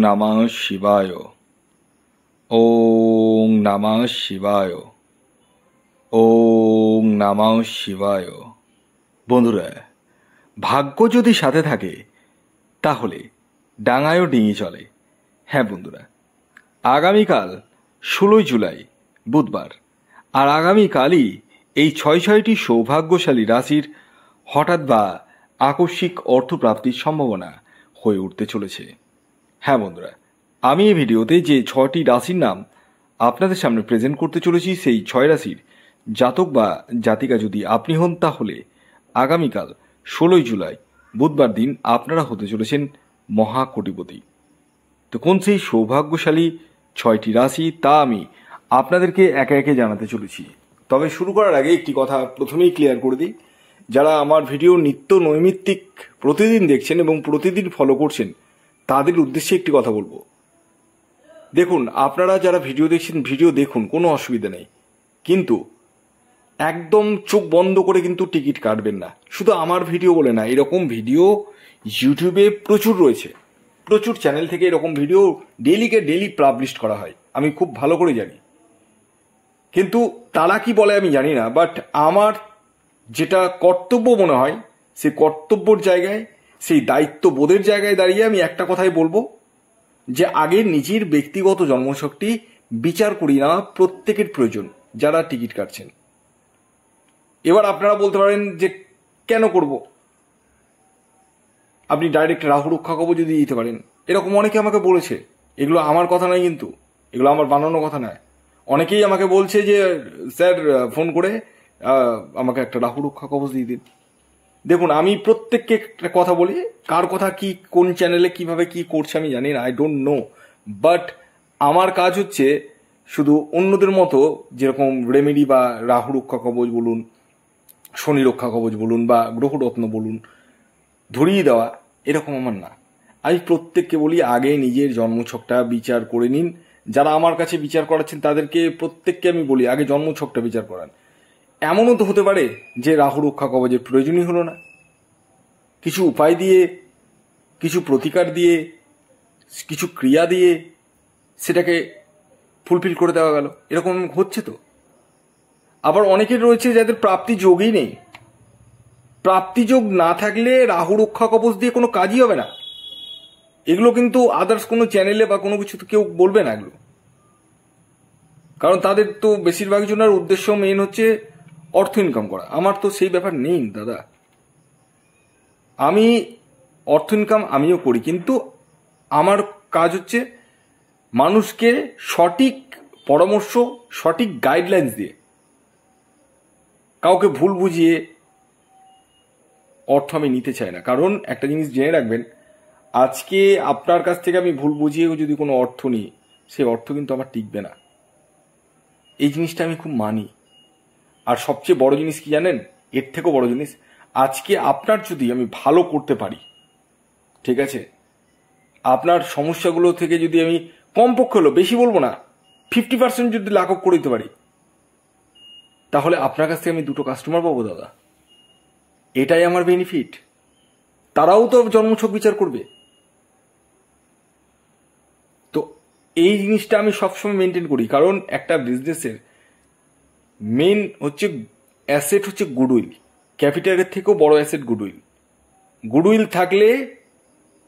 নমঃ শিবায়। ওম নমঃ শিবায়। ওম নমঃ শিবায়। বন্ধুরা, ভাগ্য যদি সাথে থাকে তাহলে ডাঙায়ও ডিঙি চলে। হ্যাঁ বন্ধুরা, আগামীকাল 16 জুলাই বুধবার, আর আগামীকালই এই ছয়টি সৌভাগ্যশালী রাশির হঠাৎ বা আকস্মিক অর্থপ্রাপ্তির সম্ভাবনা হয়ে উঠতে চলেছে। হ্যাঁ বন্ধুরা, আমি এই ভিডিওতে যে 6টি রাশির নাম আপনাদের সামনে প্রেজেন্ট করতে চলেছি, সেই 6 রাশির জাতক বা জাতিকা যদি আপনি হন, তাহলে আগামীকাল 16 জুলাই বুধবার দিন আপনারা হতে চলেছেন মহাকোটিপতি। তো কোন সেই সৌভাগ্যশালী 6টি রাশি তা আমি আপনাদেরকে একে একে জানাতে চলেছি। তবে শুরু করার আগে একটি কথা প্রথমেই ক্লিয়ার করে দিই, যারা আমার ভিডিও নিত্য নৈমিত্তিক প্রতিদিন দেখছেন এবং প্রতিদিন ফলো করছেন, তাদের উদ্দেশ্যে একটি কথা বলবো। দেখুন, আপনারা যারা ভিডিও দেখছেন, ভিডিও দেখুন, কোনো অসুবিধা নেই, কিন্তু একদম চোখ বন্ধ করে কিন্তু টিকিট কাটবেন না। শুধু আমার ভিডিও বলে না, এরকম ভিডিও ইউটিউবে প্রচুর রয়েছে, প্রচুর চ্যানেল থেকে এরকম ভিডিও ডেলি পাবলিশ করা হয়, আমি খুব ভালো করে জানি। কিন্তু তারা কি বলে আমি জানি না, বাট আমার যেটা কর্তব্য মনে হয়, সেই কর্তব্যর জায়গায়, সেই দায়িত্ববোধের জায়গায় দাঁড়িয়ে আমি একটা কথাই বলবো, যে আগে নিজের ব্যক্তিগত জন্মশক্তি বিচার করি না প্রত্যেকের প্রয়োজন যারা টিকিট কাটছেন। এবার আপনারা বলতে পারেন যে কেন করব, আপনি ডাইরেক্ট রাহু রক্ষা কবচ যদি দিতে পারেন। এরকম অনেকে আমাকে বলেছে, এগুলো আমার কথা নয়, কিন্তু এগুলো আমার বানানো কথা নয়। অনেকেই আমাকে বলছে যে স্যার ফোন করে আমাকে একটা রাহু রক্ষা কবচ দিয়ে দিন। দেখুন, আমি প্রত্যেককে একটা কথা বলি, কার কথা কি কোন চ্যানেলে কিভাবে কি করছে আমি জানি না, আই ডোন্ট নো, বাট আমার কাজ হচ্ছে শুধু অন্যদের মতো যেরকম রেমেডি বা রাহু রক্ষা কবচ বলুন, শনি রক্ষা কবচ বলুন, বা গ্রহরত্ন বলুন, ধরিয়ে দেওয়া, এরকম আমার না। আমি প্রত্যেককে বলি আগে নিজের জন্মছকটা বিচার করে নিন। যারা আমার কাছে বিচার করাচ্ছেন তাদেরকে প্রত্যেককে আমি বলি আগে জন্মছকটা বিচার করান। এমনও তো হতে পারে যে রাহু রক্ষা কবচের প্রয়োজনই হলো না, কিছু উপায় দিয়ে, কিছু প্রতিকার দিয়ে, কিছু ক্রিয়া দিয়ে সেটাকে ফুলফিল করে দেওয়া গেল, এরকম হচ্ছে তো। আবার অনেকের রয়েছে যাদের প্রাপ্তি যোগই নেই। প্রাপ্তি যোগ না থাকলে রাহু রক্ষা কবচ দিয়ে কোনো কাজই হবে না। এগুলো কিন্তু আদার্স কোনো চ্যানেলে বা কোনো কিছু তো কেউ বলবে না এগুলো, কারণ তাদের তো বেশিরভাগ জনের উদ্দেশ্য মেইন হচ্ছে অর্থ ইনকাম করা। আমার তো সেই ব্যাপার নেই দাদা। আমি অর্থ ইনকাম আমিও করি, কিন্তু আমার কাজ হচ্ছে মানুষকে সঠিক পরামর্শ, সঠিক গাইডলাইন্স দিয়ে, কাউকে ভুল বুঝিয়ে অর্থ আমি নিতে চাই না। কারণ একটা জিনিস জেনে রাখবেন, আজকে আপনার কাছ থেকে আমি ভুল বুঝিয়েও যদি কোনো অর্থ নিই, সেই অর্থ কিন্তু আমার টিকবে না। এই জিনিসটা আমি খুব মানি। আর সবচেয়ে বড় জিনিস কি জানেন, এর থেকেও বড় জিনিস, আজকে আপনার যদি আমি ভালো করতে পারি, ঠিক আছে, আপনার সমস্যাগুলো থেকে যদি আমি কমপক্ষে হলো, বেশি বলবো না, 50% যদি লাঘব করে দিতে পারি, তাহলে আপনার কাছ থেকে আমি 2টো কাস্টমার পাবো দাদা। এটাই আমার বেনিফিট। তারাও তো জন্মছক বিচার করবে। তো এই জিনিসটা আমি সবসময় মেনটেন করি, কারণ একটা বিজনেসের মেন হচ্ছে অ্যাসেট হচ্ছে গুডউইল। ক্যাপিটালের থেকেও বড় অ্যাসেট গুডউইল। গুডউইল থাকলে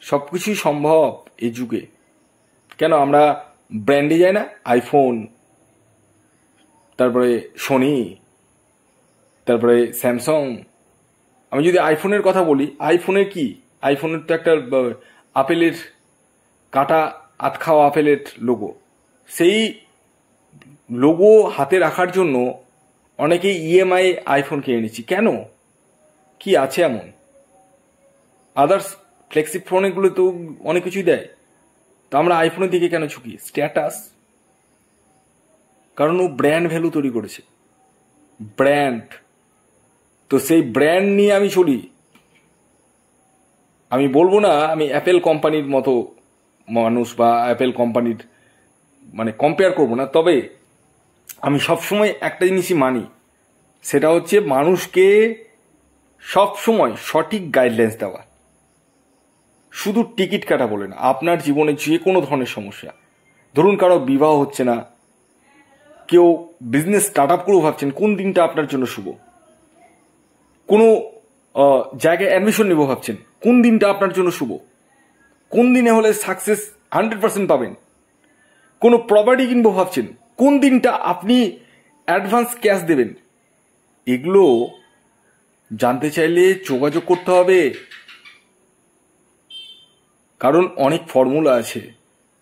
সব কিছুই সম্ভব এই যুগে। কেন আমরা ব্র্যান্ডে যাই না? আইফোন, তারপরে সোনি, তারপরে স্যামসাং। আমি যদি আইফোনের কথা বলি, আইফোনের কি, আইফোনের তো একটা আপেলের কাটা আধ খাওয়া আপেলের লোগো। সেই লোগো হাতে রাখার জন্য অনেকেই ইএমআই আইফোন কিনে নিচ্ছি। কেন? কি আছে এমন? আদার্স ফ্লেক্সি ফোনগুলো তো অনেক কিছুই দেয়, তো আমরা আইফোনের দিকে কেন ঝুঁকি? স্ট্যাটাস। কারণ ও ব্র্যান্ড ভ্যালু তৈরি করেছে, ব্র্যান্ড। তো সেই ব্র্যান্ড নিয়ে আমি চলি। আমি বলবো না আমি অ্যাপেল কোম্পানির মতো মানুষ বা অ্যাপেল কোম্পানির মানে কম্পেয়ার করবো না, তবে আমি সবসময় একটা জিনিসই মানি, সেটা হচ্ছে মানুষকে সবসময় সঠিক গাইডলাইন্স দেওয়া। শুধু টিকিট কাটা বলে না, আপনার জীবনে যে কোনো ধরনের সমস্যা, ধরুন কারো বিবাহ হচ্ছে না, কেউ বিজনেস স্টার্ট আপ করেও ভাবছেন, কোন দিনটা আপনার জন্য শুভ, কোনো জায়গায় অ্যাডমিশন নেব ভাবছেন, কোন দিনটা আপনার জন্য শুভ, কোন দিনে হলে সাকসেস 100% পাবেন, কোনো প্রপার্টি কিনবো ভাবছেন, কোন দিনটা আপনি অ্যাডভান্স ক্যাশ দেবেন, এগুলো জানতে চাইলে যোগাযোগ করতে হবে। কারণ অনেক ফর্মুলা আছে,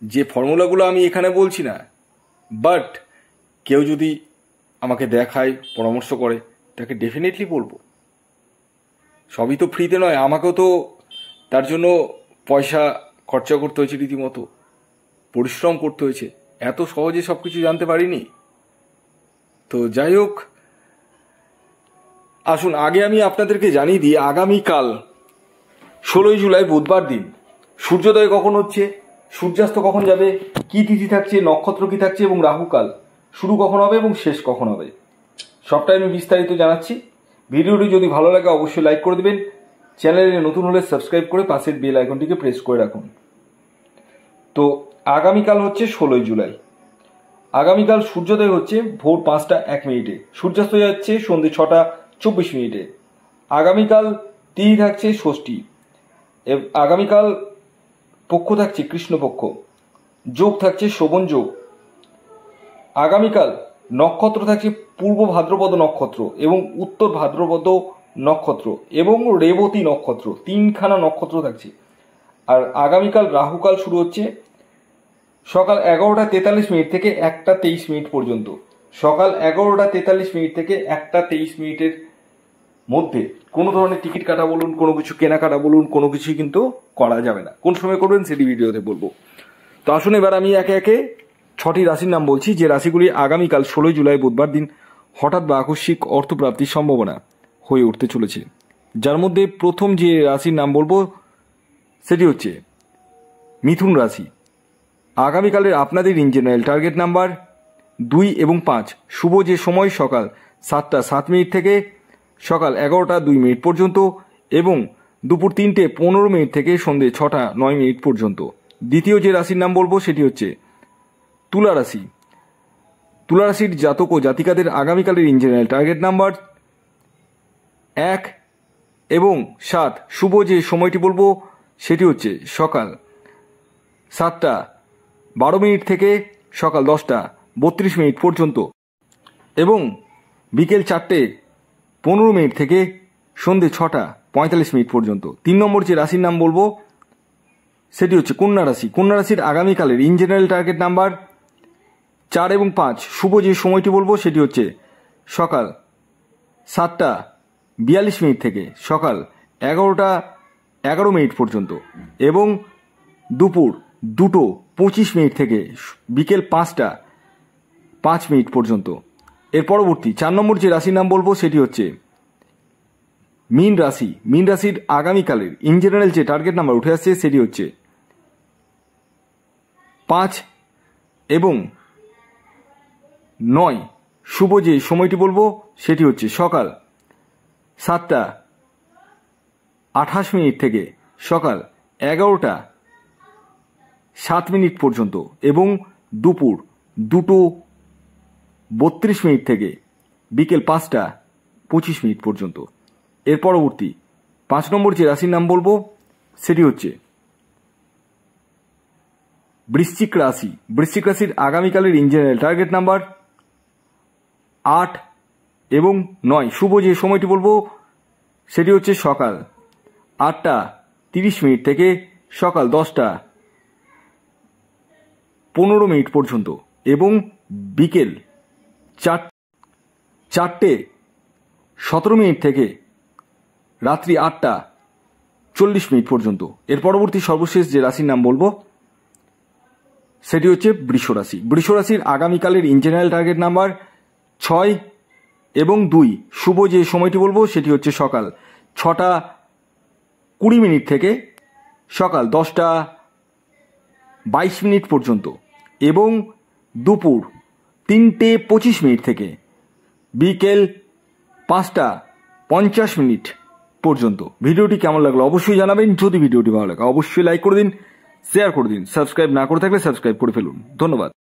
যে ফর্মুলাগুলো আমি এখানে বলছি না, বাট কেউ যদি আমাকে দেখায়, পরামর্শ করে, তাকে ডেফিনেটলি বলবো। সবই তো ফ্রিতে নয়, আমাকেও তো তার জন্য পয়সা খরচা করতে হয়েছে, রীতিমতো পরিশ্রম করতে হয়েছে, এত সহজে সব কিছু জানতে পারিনি। তো যাই হোক, আসুন আগে আমি আপনাদেরকে জানিয়ে দিই, আগামীকাল 16 জুলাই বুধবার দিন সূর্যোদয় কখন হচ্ছে, সূর্যাস্ত কখন যাবে, কি তিথি থাকছে, নক্ষত্র কি থাকছে এবং রাহুকাল শুরু কখন হবে এবং শেষ কখন হবে, সবটাই আমি বিস্তারিত জানাচ্ছি। ভিডিওটি যদি ভালো লাগে অবশ্যই লাইক করে দেবেন, চ্যানেলে নতুন হলে সাবস্ক্রাইব করে পাশের বেল আইকনটিকে প্রেস করে রাখুন। তো আগামীকাল হচ্ছে 16 জুলাই। আগামীকাল সূর্যোদয় হচ্ছে ভোর 5টা 1 মিনিটে, সূর্যাস্ত যাচ্ছে সন্ধ্যে 6টা 24 মিনিটে। আগামীকাল তিথি থাকছে ষষ্ঠী, আগামীকাল পক্ষ থাকছে কৃষ্ণপক্ষ, যোগ থাকছে শোভন যোগ। আগামীকাল নক্ষত্র থাকছে পূর্ব ভাদ্রপদ নক্ষত্র এবং উত্তর ভাদ্রপদ নক্ষত্র এবং রেবতী নক্ষত্র, 3খানা নক্ষত্র থাকছে। আর আগামীকাল রাহুকাল শুরু হচ্ছে সকাল 11টা 43 মিনিট থেকে 1টা 23 মিনিট পর্যন্ত। সকাল 11টা 43 মিনিট থেকে 1টা 23 মিনিটের মধ্যে কোনো ধরনের টিকিট কাটা বলুন, কোনো কিছু কেনাকাটা বলুন, কোনো কিছুই কিন্তু করা যাবে না। কোন সময় করবেন সেটি ভিডিওতে বলবো। তো আসুন এবার আমি একে একে 6টি রাশির নাম বলছি, যে রাশিগুলি আগামীকাল 16 জুলাই বুধবার দিন হঠাৎ বা আকস্মিক অর্থপ্রাপ্তির সম্ভাবনা হয়ে উঠতে চলেছে। যার মধ্যে প্রথম যে রাশির নাম বলবো সেটি হচ্ছে মিথুন রাশি। আগামীকালের আপনাদের ইন জেনারেল টার্গেট নাম্বার 2 এবং 5। শুভ যে সময় সকাল 7টা 7 মিনিট থেকে সকাল 11টা 2 মিনিট পর্যন্ত এবং দুপুর 3টে 15 মিনিট থেকে সন্ধে 6টা 9 মিনিট পর্যন্ত। দ্বিতীয় যে রাশির নাম বলবো সেটি হচ্ছে তুলা রাশি। তুলা রাশির জাতক ও জাতিকাদের আগামীকালের ইন জেনারেল টার্গেট নাম্বার 1 এবং 7। শুভ যে সময়টি বলবো সেটি হচ্ছে সকাল 7টা 12 মিনিট থেকে সকাল 10টা 32 মিনিট পর্যন্ত এবং বিকেল 4টে 15 মিনিট থেকে সন্ধে 6টা 45 মিনিট পর্যন্ত। 3 নম্বর যে রাশির নাম বলবো সেটি হচ্ছে কন্যা রাশি। কন্যা রাশির আগামীকালের ইন জেনারেল টার্গেট নাম্বার 4 এবং 5। শুভ যে সময়টি বলবো সেটি হচ্ছে সকাল 7টা 42 মিনিট থেকে সকাল 11টা 11 মিনিট পর্যন্ত এবং দুপুর 2টো 25 মিনিট থেকে বিকেল 5টা 5 মিনিট পর্যন্ত। এর পরবর্তী 4 নম্বর যে রাশির নাম বলবো সেটি হচ্ছে মীন রাশি। মীন রাশির আগামীকালের ইন জেনারেল যে টার্গেট নাম্বার উঠে আসছে সেটি হচ্ছে 5 এবং 9। শুভ যে সময়টি বলবো সেটি হচ্ছে সকাল 7টা 28 মিনিট থেকে সকাল 11টা 7 মিনিট পর্যন্ত এবং দুপুর 2টো 32 মিনিট থেকে বিকেল 5টা 25 মিনিট পর্যন্ত। এর পরবর্তী 5 নম্বর যে রাশির নাম বলবো সেটি হচ্ছে বৃশ্চিক রাশি। বৃশ্চিক রাশির আগামীকালের ইন জেনারেল টার্গেট নাম্বার 8 এবং 9। শুভ যে সময়টি বলবো সেটি হচ্ছে সকাল 8টা 30 মিনিট থেকে সকাল 10টা 15 মিনিট পর্যন্ত এবং বিকেল 4টে 17 মিনিট থেকে রাত্রি 8টা 40 মিনিট পর্যন্ত। এর পরবর্তী সর্বশেষ যে রাশির নাম বলবো সেটি হচ্ছে বৃষ রাশি। বৃষ রাশির আগামীকালের ইন জেনারেল টার্গেট নাম্বার 6 এবং 2। শুভ যে সময়টি বলবো সেটি হচ্ছে সকাল 6টা 20 মিনিট থেকে সকাল 10টা 22 মিনিট পর্যন্ত এবং দুপুর 3টে 25 মিনিট থেকে বিকেল 5টা 50 মিনিট পর্যন্ত ভিডিওটি কেমন লাগলো অবশ্যই জানাবেন। যদি ভিডিওটি ভালো লাগে অবশ্যই লাইক করে দিন, শেয়ার করে দিন, সাবস্ক্রাইব না করে থাকলে সাবস্ক্রাইব করে ফেলুন। ধন্যবাদ।